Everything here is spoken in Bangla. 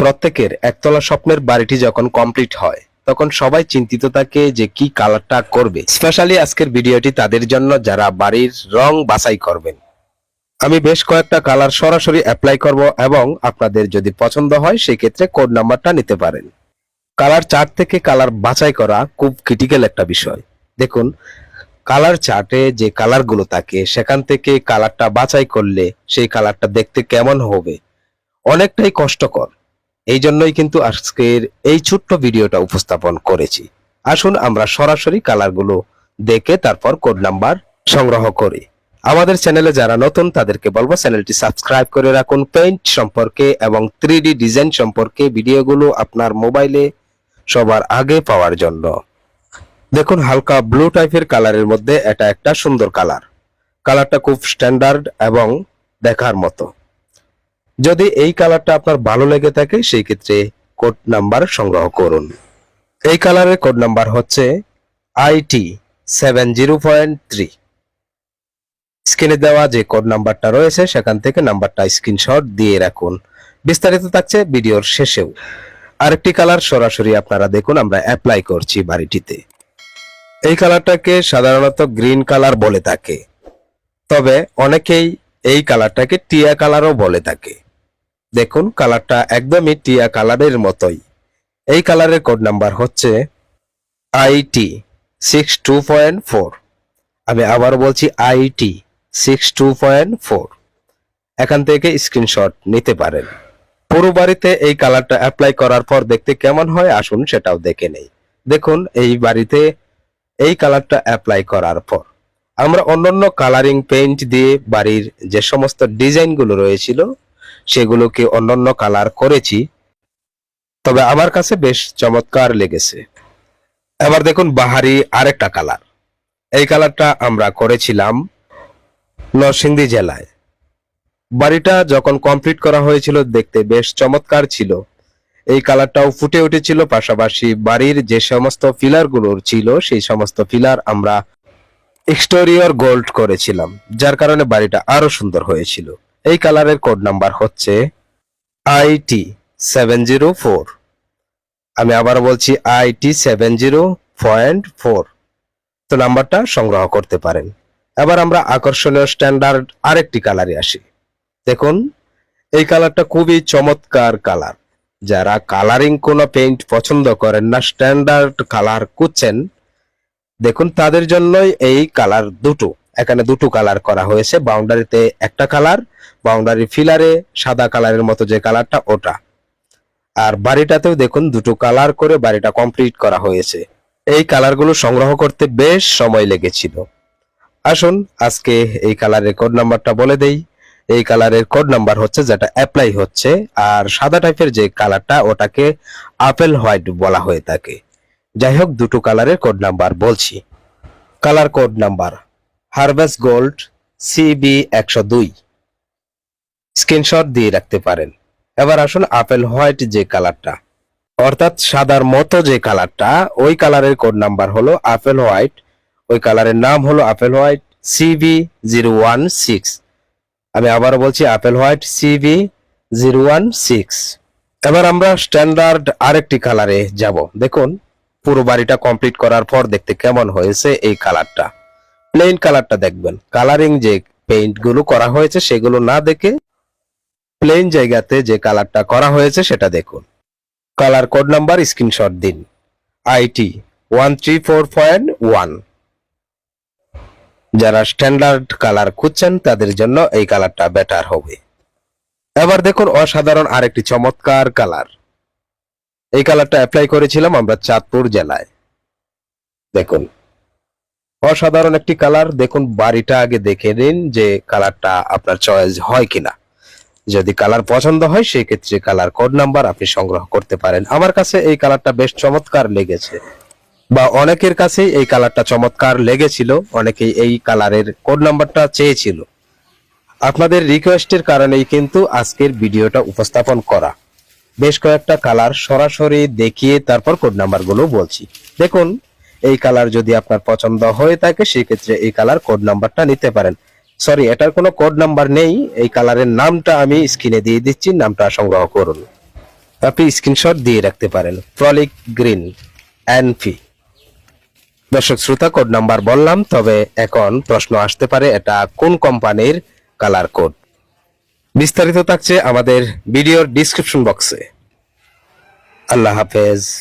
প্রত্যেকের একতলা স্বপ্নের বাড়িটি যখন কমপ্লিট হয় তখন সবাই চিন্তিত থাকে যে কি কালারটা করবে। স্পেশালি আজকের ভিডিওটি তাদের জন্য যারা বাড়ির রং বাছাই করবেন। আমি বেশ কয়েকটা কালার সরাসরি অ্যাপ্লাই করব এবং আপনাদের যদি পছন্দ হয় সেই ক্ষেত্রে কোড নাম্বারটা নিতে পারেন। কালার চার্ট থেকে কালার বাছাই করা খুব ক্রিটিক্যাল একটা বিষয়। দেখুন, কালার চার্টে যে কালারগুলো থাকে সেখান থেকে কালারটা বাছাই করলে সেই কালারটা দেখতে কেমন হবে অনেকটাই কষ্টকর। এই জন্যই কিন্তু আজকের এই ছোট্ট ভিডিওটা উপস্থাপন করেছি। আসুন আমরা সরাসরি কালারগুলো দেখে তারপর কোড নাম্বার সংগ্রহ করি। আমাদের চ্যানেলে যারা নতুন তাদেরকে বলবো চ্যানেলটি সাবস্ক্রাইব করে রাখুন। পেইন্ট সম্পর্কে এবং 3D ডিজাইন সম্পর্কে ভিডিওগুলো আপনার মোবাইলে সবার আগে পাওয়ার জন্য। দেখুন, হালকা ব্লু টাইপের কালারের মধ্যে এটা একটা সুন্দর কালার। কালারটা খুব স্ট্যান্ডার্ড এবং দেখার মতো। যদি এই কালারটা আপনার ভালো লেগে থাকে সেই ক্ষেত্রে কোড নাম্বার সংগ্রহ করুন। এই কালারের কোড নাম্বার হচ্ছে IT 70.3। স্ক্রিনে দেওয়া যে কোড নাম্বারটা রয়েছে সেখান থেকে নাম্বারটা স্ক্রিনশট দিয়ে রাখুন। বিস্তারিত থাকছে ভিডিওর শেষেও। আরেকটি কালার সরাসরি আপনারা দেখুন আমরা অ্যাপ্লাই করছি বাড়িটিতে। এই কালারটাকে সাধারণত গ্রিন কালার বলে থাকে, তবে অনেকেই এই কালারটাকে টিয়া কালারও বলে থাকে। দেখুন, কালারটা একদমই টিয়া কালারের মতোই। এই কালারের কোড নাম্বার হচ্ছে IT 62.4। আমি আবার বলছি IT 62.4। এখান থেকে স্ক্রিনশট নিতে পারেন। পুরো বাড়িতে এই কালারটা অ্যাপ্লাই করার পর দেখতে কেমন হয় আসুন সেটাও দেখে নেই। দেখুন, এই বাড়িতে এই কালারটা অ্যাপ্লাই করার পর আমরা অন্যান্য কালারিং পেইন্ট দিয়ে বাড়ির যে সমস্ত ডিজাইনগুলো রয়েছিল সেগুলোকে অন্যান্য কালার করেছি, তবে আমার কাছে বেশ চমৎকার লেগেছে। এবার দেখুন বাহারি আরেকটা কালার। এই কালারটা আমরা করেছিলাম নরসিংদী জেলায়। বাড়িটা যখন কমপ্লিট করা হয়েছিল দেখতে বেশ চমৎকার ছিল। এই কালারটাও ফুটে উঠেছিল, পাশাপাশি বাড়ির যে সমস্ত পিলারগুলো ছিল সেই সমস্ত পিলার আমরা এক্সটেরিয়র গোল্ড করেছিলাম, যার কারণে বাড়িটা আরো সুন্দর হয়েছিল। এই কালারের কোড নাম্বার হচ্ছে IT 704। আমি আবার বলছি IT 70.4। তো নাম্বারটা সংগ্রহ করতে পারেন। এবার আমরা আকর্ষণীয় স্ট্যান্ডার্ড আরেকটি কালারে আসি। দেখুন, এই কালারটা খুবই চমৎকার কালার। যারা কালারিং কোনো পেইন্ট পছন্দ করেন না, স্ট্যান্ডার্ড কালার খুঁজছেন, দেখুন তাদের জন্যই এই কালার দুটো। এখানে দুটো কালার করা হয়েছে। বাউন্ডারিতে একটা কালার, বাউন্ডারি ফিলারে সাদা কালারের মতো যে কালারটা ওটা, আর বাড়িটাতেও দেখুন দুটো কালার করে বাড়িটা কমপ্লিট করা হয়েছে। এই কালারগুলো সংগ্রহ করতে বেশ সময় লেগেছিল। আসুন আজকে এই কালারের কোড নাম্বারটা বলে দেই। এই কালারের কোড নাম্বার হচ্ছে যেটা অ্যাপ্লাই হচ্ছে, আর সাদা টাইপের যে কালারটা ওটাকে আপেল হোয়াইট বলা হয়ে থাকে। যাই হোক, দুটো কালারের কোড নাম্বার বলছি। Colour code number harvest gold CB 102। Screenshot দিয়ে রাখতে পারেন। এবার আসুন আপেল হোয়াইট যে কালারটা, অর্থাৎ সাদার মতো যে কালারটা, ওই কালারের কোড নাম্বার হলো আপেল হোয়াইট। ওই কালারের নাম হলো আপেল হোয়াইট CB 016। আমি আবার বলছি আপেল হোয়াইট CB 016। এবার আমরা স্ট্যান্ডার্ড আরেকটি কালারে যাব। দেখুন, পুরো বাড়িটা কমপ্লিট করার পর দেখতে কেমন হয়েছে এই কালারটা। প্লেন কালারটা দেখবেন। কালারিং যে পেইন্ট গুলো করা হয়েছে সেগুলো না দেখে প্লেন জায়গাতে যে কালারটা করা হয়েছে সেটা দেখুন। কালার কোড নাম্বার স্ক্রিনশট দিন IT 134.1। যারা স্ট্যান্ডার্ড কালার খুঁজছেন তাদের জন্য এই কালারটা বেটার হবে। এবার দেখুন অসাধারণ আরেকটি চমৎকার কালার। এই কালারটা অ্যাপ্লাই করেছিলাম আমরা চাঁদপুর জেলায়। দেখুন, অসাধারণ একটি কালার। দেখুন, বাড়িটা আগে দেখে নিন যে কালারটা আপনার চয়েস হয় কিনা। যদি কালার পছন্দ হয় সেই ক্ষেত্রে কালার কোড নাম্বার আপনি সংগ্রহ করতে পারেন। আমার কাছে এই কালারটা বেশ চমৎকার লেগেছে, বা অনেকের কাছেই এই কালারটা চমৎকার লেগেছিল। অনেকেই এই কালারের কোড নাম্বারটা চেয়েছিল। আপনাদের রিকোয়েস্টের কারণেই কিন্তু আজকের ভিডিওটা উপস্থাপন করা। বেশ কয়েকটা কালার সরাসরি দেখিয়ে তারপর কোড নাম্বারগুলো বলছি। দেখুন, এই কালার যদি আপনার পছন্দ হয়ে থাকে সেই ক্ষেত্রে এই কালার কোড নাম্বারটা নিতে পারেন। সরি, এটার কোনো কোড নাম্বার নেই। এই কালারের নামটা আমি স্ক্রিনে দিয়ে দিচ্ছি, নামটা সংগ্রহ করুন। আপনি স্ক্রিনশট দিয়ে রাখতে পারেন। প্রলিক গ্রিন এনফি। দর্শক শ্রোতা, কোড নাম্বার বললাম, তবে এখন প্রশ্ন আসতে পারে এটা কোন কোম্পানির কালার কোড। বিস্তারিত থাকছে আমাদের ভিডিওর ডিসক্রিপশন বক্সে। আল্লাহ হাফেজ।